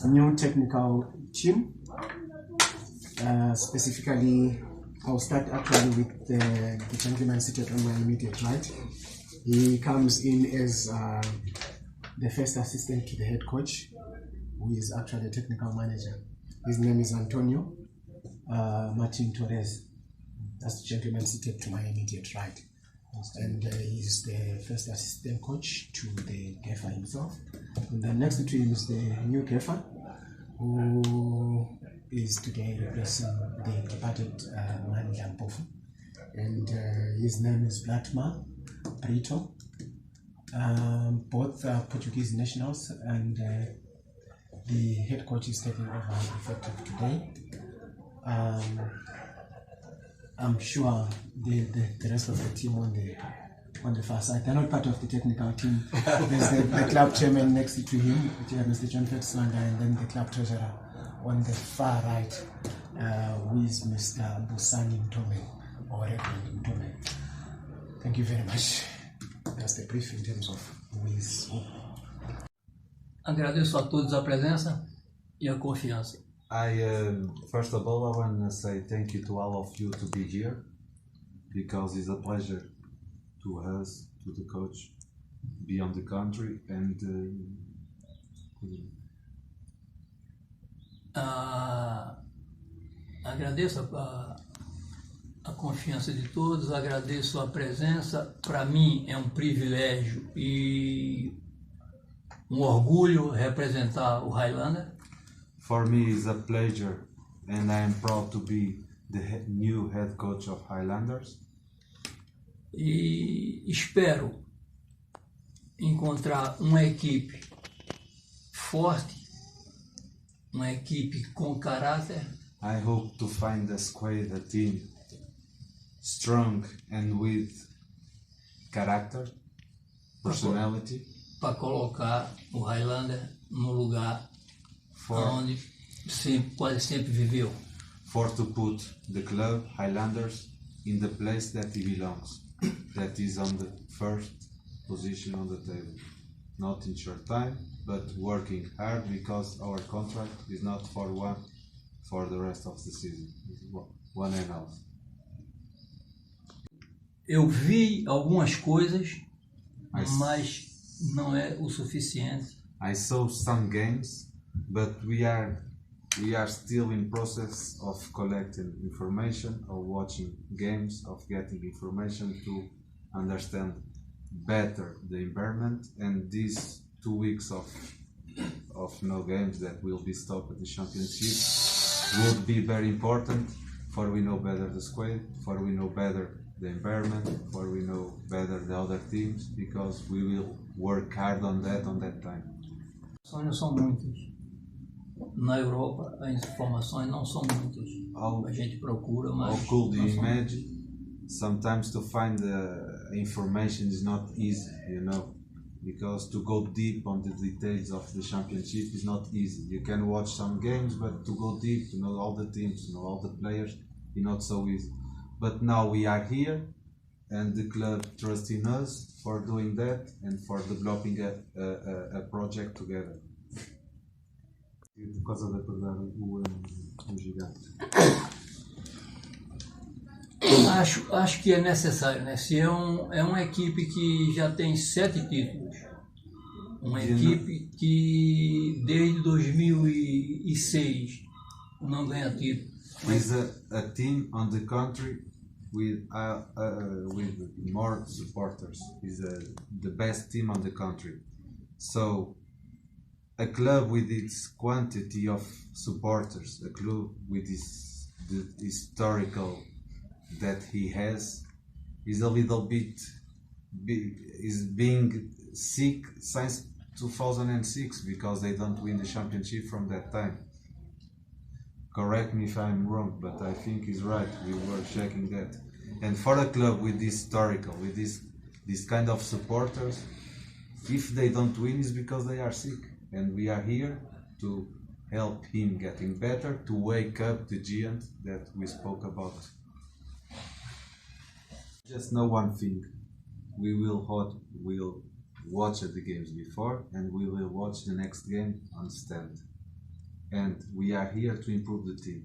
new technical team. Specifically, I'll start actually with the gentleman seated on my immediate right. He comes in as the first assistant to the head coach, who is actually a technical manager. His name is Antonio Martins Torres. That's the gentleman seated to my immediate right. And he's the first assistant coach to the gaffer himself. And then next to him is the new gaffer, who is today replacing the departed manager Mqabuko. And his name is Baltermar Brito. Both are Portuguese nationals, and the head coach is taking over effective today. I'm sure the rest of the team on the far side, they're not part of the technical team. There's the club chairman next to him, Mr. John Fetslander, and then the club treasurer on the far right, who is Mr. Nkomo, or Reverend Nkomo. Thank you very much. That's the brief in terms of who is who. Agradeço a todos a presença e a confiança. First of all, I want to say thank you to all of you to be here, because it's a pleasure to us, to the coach, be on the country, and agradeço a confiança de todos, agradeço a presença. Para mim é um privilégio e um orgulho representar o Highlander. For me, it's a pleasure, and I am proud to be the new head coach of Highlanders. E espero encontrar uma equipe forte, uma equipe com caráter. I hope to find a squad, a team strong and with character, personality, para colocar o Highlander no lugar onde quase sempre viveu. For to put the club Highlanders in the place that he belongs, that is on the first position on the table, not in short time, but working hard, because our contract is not for the rest of the season, it's 1.5. Eu vi algumas coisas, mas não é o suficiente. I saw some games, but we are still in process of collecting information, of watching games, of getting information to understand better the environment. And these 2 weeks of no games that will be stopped at the championship would be very important, for we know better the squad, for we know better the environment, for we know better the other teams, because we will work hard on that time. Sonhos são muitos. Na Europa, as informações não são muitas. A gente procura, mas how could you imagine? Sometimes to find the information is not easy, because to go deep on the details of the championship is not easy. You can watch some games, but to go deep, to know all the teams, to know all the players, is not so easy. But now we are here, and the club trusts in us for doing that and for developing a project together. Por causa da perda o gigante. Acho que é necessário, né? Se é uma equipe que já tem 7 títulos, uma equipe que desde 2006 não ganha título. Is a team on the country with more supporters. Is the best team on the country. So a club with its quantity of supporters, a club with the historical that he has, is a little bit is being sick since 2006, because they don't win the championship from that time. Correct me if I'm wrong, but I think he's right. We were checking that. And for a club with this historical, with this kind of supporters, if they don't win, it's because they are sick. And we are here to help him getting better, to wake up the giant that we spoke about. Just know one thing: we will watch the games before, and we will watch the next game on stand. and we are here to improve the team.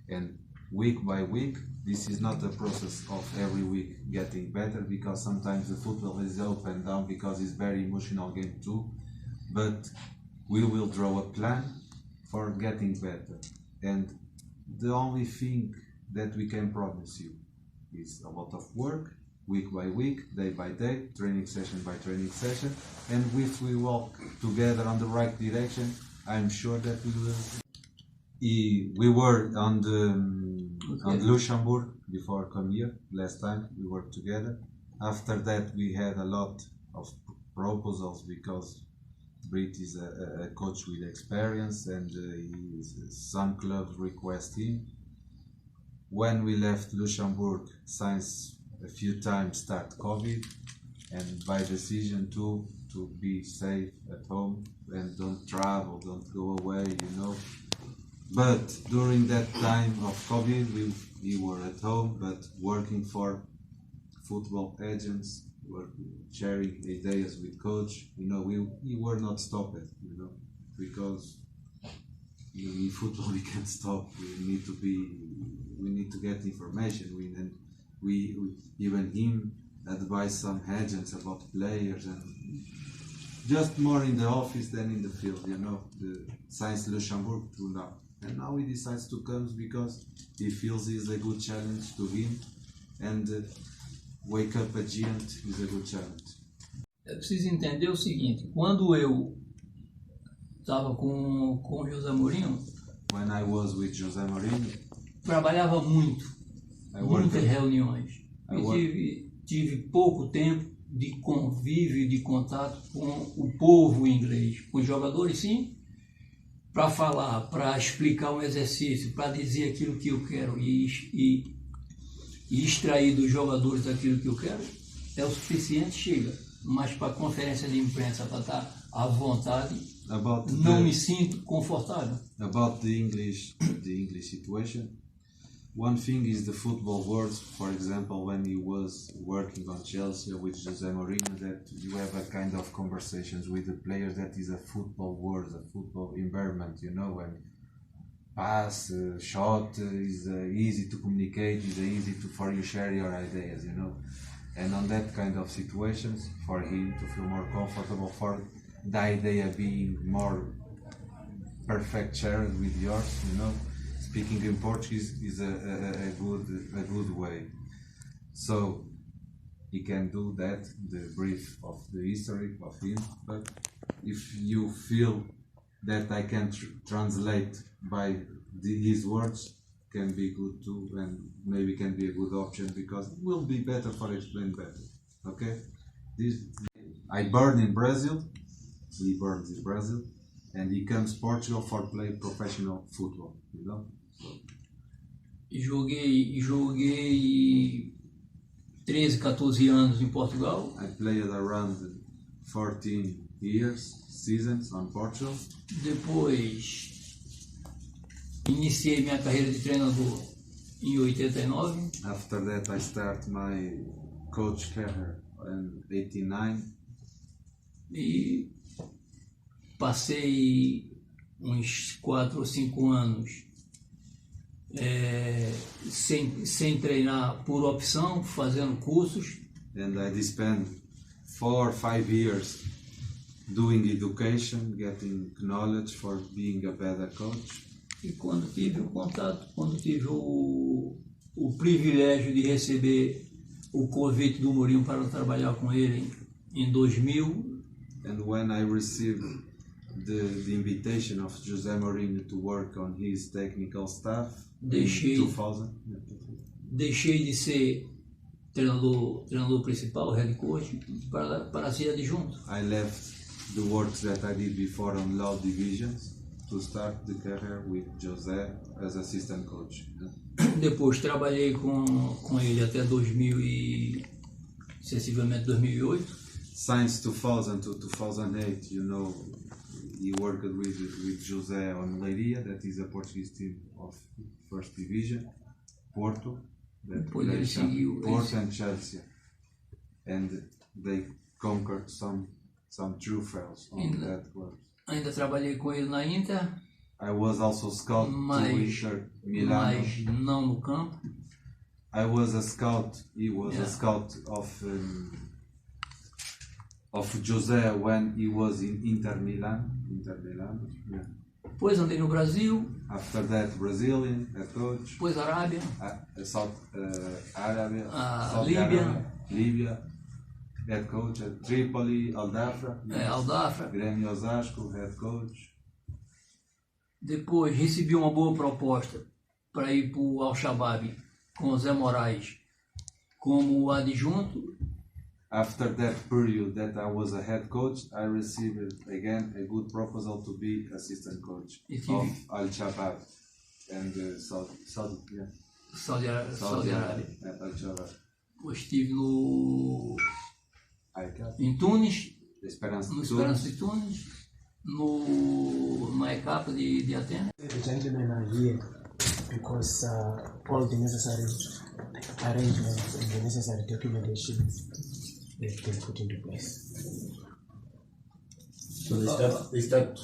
And week by week, this is not a process of every week getting better, because sometimes the football is up and down because it's very emotional game too. But we will draw a plan for getting better. And the only thing that we can promise you is a lot of work, week by week, day by day, training session by training session. And if we walk together on the right direction, I'm sure that we will. We were on Luxembourg before come here. Last time we worked together. After that, we had a lot of proposals because Brito is a coach with experience, and some clubs request him. When we left Luxembourg, since a few times start COVID, and by decision to be safe at home and don't travel, don't go away, But during that time of COVID, we were at home, but working for football agents, sharing ideas with coach. We were not stopped, because in football we can't stop. We need to get information. We even him advised some agents about players, and just more in the office than in the field. The Science Luxembourg to now. And now he decides to come because he feels it's a good challenge to him, and wake up a giant is a good challenge. É preciso entender o seguinte: quando eu estava com o José Mourinho, when I was with José Mourinho, trabalhava muitas reuniões. Tive pouco tempo de convívio e de contato com o povo inglês, com os jogadores, sim, para falar, para explicar um exercício, para dizer aquilo que eu quero e extrair dos jogadores aquilo que eu quero, é o suficiente, chega. Mas para a conferência de imprensa, para estar à vontade, me sinto confortável. About the English situation, one thing is the football world. For example, when he was working on Chelsea with José Mourinho, that you have a kind of conversations with the players that is a football world, a football environment, and pass, shot is easy to communicate, is easy for you share your ideas, And on that kind of situations, for him to feel more comfortable, for the idea being more perfect shared with yours, speaking in Portuguese is a good way. So he can do that, the brief of the history of him. But if you feel that I can translate by his words, can be good too, and maybe can be a good option, because it will be better for explain better. Okay? I born in Brazil, he born in Brazil, and he comes to Portugal for play professional football, Joguei 13, 14 anos em Portugal. I played around 14 seasons on Portugal. Depois iniciei minha carreira de treinador em 89. After that, I start my coach career in 89. E passei uns 4 ou 5 anos sem treinar por opção, fazendo cursos. And I spent 4 or 5 years doing education, getting knowledge for being a better coach. E quando tive o contato, quando tive o privilégio de receber o convite do Mourinho para trabalhar com ele em 2000. And when I received the invitation of José Mourinho to work on his technical staff in 2000. Deixei de ser treinador principal, head coach, para ser adjunto. I left the works that I did before on low divisions to start the career with José as assistant coach. Depois trabalhei com ele até 2000 e sensivelmente 2008. Since 2000 to 2008, he worked with José on Leiria, that is a Portuguese team of first division, Porto, Depois ele seguiu Porto and Chelsea, and they conquered some trophies on that club. Ainda trabalhei com ele na Inter. I was also scout to Inter Milan. Mas não no campo. I was a scout. He was a scout of José when he was in Inter Milan. Yeah. Depois andei no Brasil. After that, Brazilian head coach. Depois Arábia. Líbia. Head coach at Tripoli, Aldafra. Aldafra. Grêmio Osasco, head coach. Depois recebi uma boa proposta para ir para o Al-Shabaab com o Zé Moraes como adjunto. After that period that I was a head coach, I received again a good proposal to be assistant coach of Al-Shabaab and Saudi Arabia. Al-Shabaab. Depois estive em Tunis, no Esperança de Tunis, na ECAP de Atenas. The gentlemen are here because all the necessary arrangements and the necessary documentation they've been put into place. So they start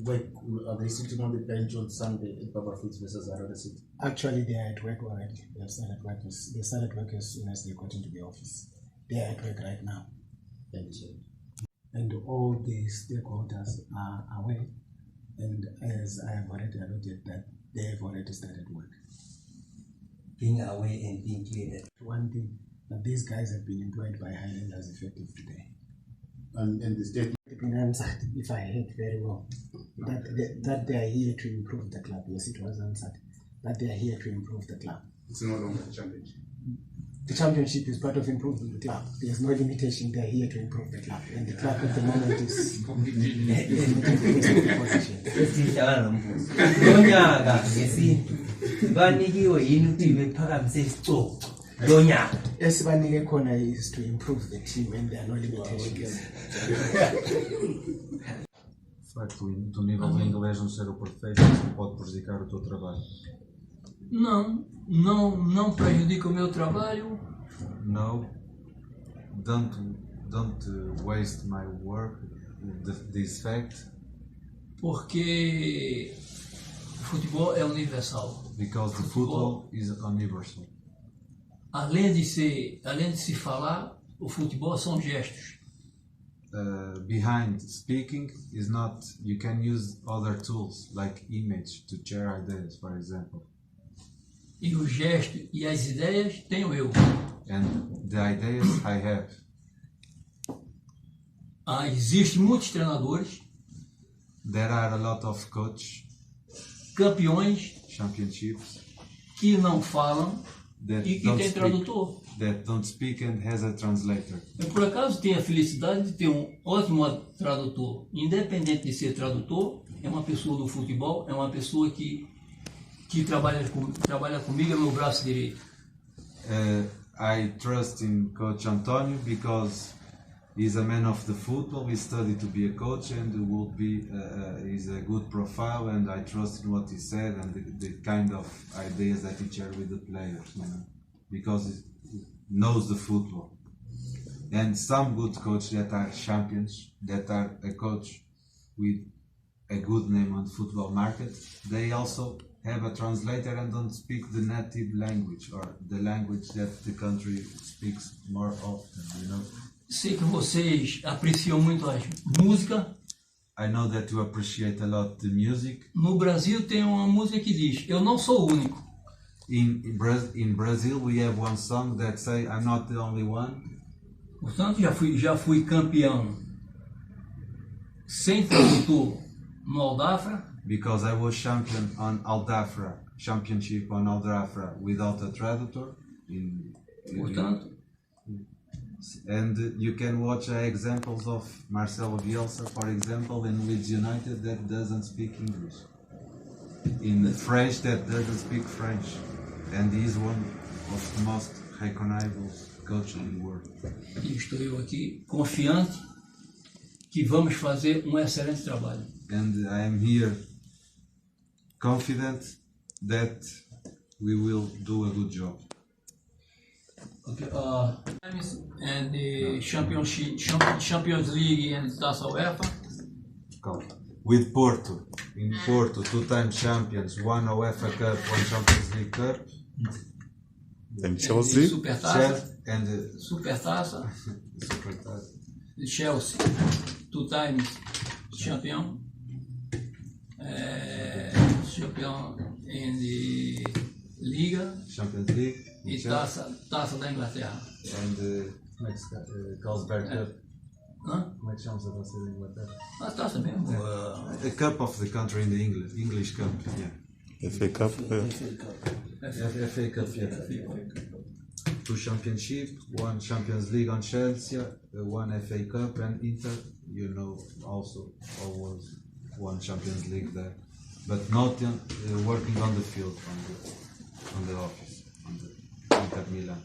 work. Are they sitting on the bench on Sunday at Baba Foods versus Harare City? Actually, they are at work already. They started work as soon as they got into the office. They are at work right now. Thank you, sir. And all the stakeholders are aware, and as I have already alluded that they have already started work. Being aware and being clear that One thing, that these guys have been employed by Highlanders effective today. And the state. It's been answered, if I heard very well, that they are here to improve the club. Yes, it was answered. That they are here to improve the club. It's no longer a championship. The championship is part of improving the club. There's no limitation. They're here to improve the club. And the club at the moment is in the position. esihlala nombuzo lonyaka ngesintu banikiwe yini ukuthi bephakamise isicoco lonyaka Esibanike khona is to improve the team and there are no limitations. O facto de o nível de inglês não ser o perfeito não pode prejudicar o teu trabalho. Não prejudica o meu trabalho. No, don't waste my work with this fact. Porque o futebol é universal. Because the football is universal. Além de se falar, o futebol são gestos. Behind speaking is not, you can use other tools like image to share ideas, for example. E o gesto e as ideias tenho eu. And the ideas I have. Existem muitos treinadores, There are a lot of coaches, campeões, championships, que não falam that e que don't tem speak, tradutor. that don't speak and has a translator. Eu, por acaso, tenho a felicidade de ter um ótimo tradutor. Independente de ser tradutor, é uma pessoa do futebol, é uma pessoa que trabalha comigo, é meu braço direito. I trust in Coach Antonio because he's a man of the football. He studied to be a coach and will be. He's a good profile, and I trust in what he said and the kind of ideas that he shared with the players. You know, because he knows the football. And some good coaches that are champions, that are a coach with a good name on the football market, they also have a translator and don't speak the native language or the language that the country speaks more often, you know. Sei que vocês apreciam muito a música. I know that you appreciate a lot the music. No Brasil tem uma música que diz: eu não sou o único. In Brazil we have one song that say I'm not the only one. Portanto, já fui campeão sem tradutor no Aldafra. Because I was champion on Aldafra, championship on Aldafra without a tradutor. Portanto, And you can watch examples of Marcelo Bielsa, for example, in Leeds United that doesn't speak English. In French that doesn't speak French. And he is one of the most recognizable coaches in the world. e estou eu aqui confiante que vamos fazer um excelente trabalho. And I am here confident that we will do a good job. Okay, and the Champions League and Taça UEFA. With Porto, in Porto, 2-time champions, one UEFA Cup, one Champions League Cup, And Chelsea? Supertaça, Chelsea, and Supertaça, Supertaça. Chelsea, 2 times champion, champion in the Liga Champions League, e Chelsea, taça da Inglaterra. and Como é que se Carlsberg Cup? Hã? Como é que chama-se a taça da Inglaterra? A taça mesmo. a cup of the country in the English Cup. Yeah. FA Cup. FA Cup, yeah. 2 championship, 1 Champions League on Chelsea, 1 FA Cup, and Inter, you know, also always 1 Champions League there, but not working on the field, on the office, on the Inter Milan.